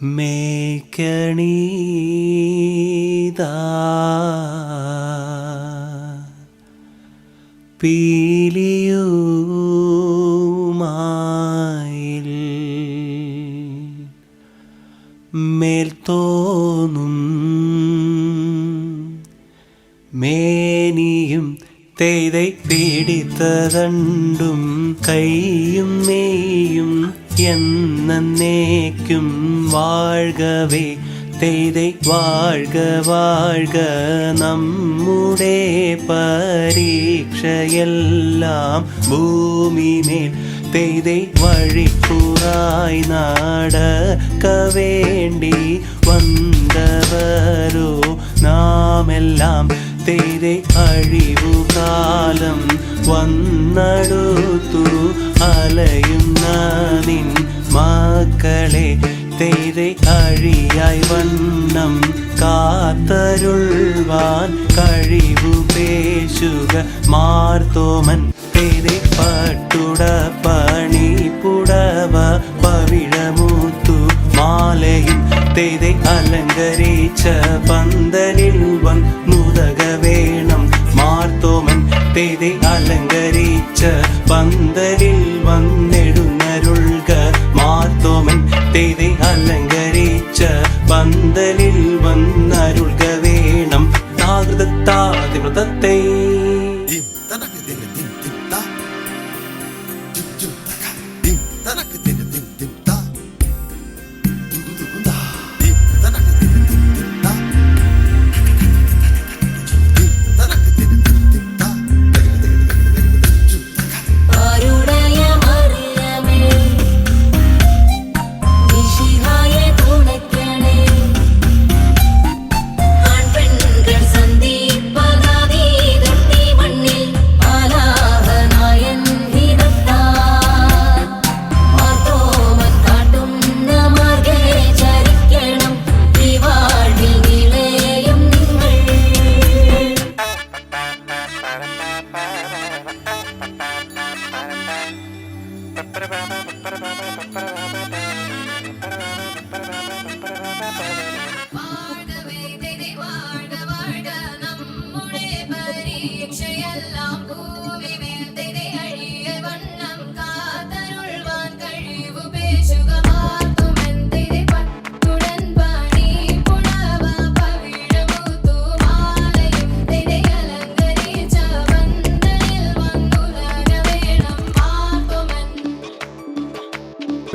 മേക്കണീതാ പീലിയുമായിൽ മേൽത്തോന്നും മേനിയും തെയ്தை പിടിത്തതണ്ടും കൈയും മേയും എന്നേക്കും വാഴ്കവേ തെയ്தை വാഴ്ക വാഴ്ക നമ്മുടെ പരീക്ഷയെല്ലാം ഭൂമിമേൽ തെയ്தை വഴിക്കുറായി നടക്ക വേണ്ടി വന്നവരോ നാമെല്ലാം തെയ്தை അഴിവുകാലം വന്നടുത്തു അലയുന്ന നിൻ മക്കളെ തെയ്தை അഴിയായി വണ്ണം കാത്തരുൾവാൻ കഴിവു പേശുക മാർത്തോമൻ തെയ്தை പട്ടുട പണി പുടവ പവിഴമൂത്തു മാലയും തെയ്தை അലങ്കരിച്ച പന്തലിൽ വന്നുതക വേണം മാർത്തോമൻ തെയ്தை അലങ്കരിച്ച പന്തലിൽ വന്നെടുന്നരുൾക മാർത്തോമൻ തെയ്தை അലങ്കരിച്ച പന്തലിൽ വന്നരുൾക വേണം താകൃതത്താതിവ്രതത്തെ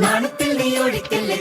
നാണത്തിൽ നീ ഒഴിക്കല്ലേ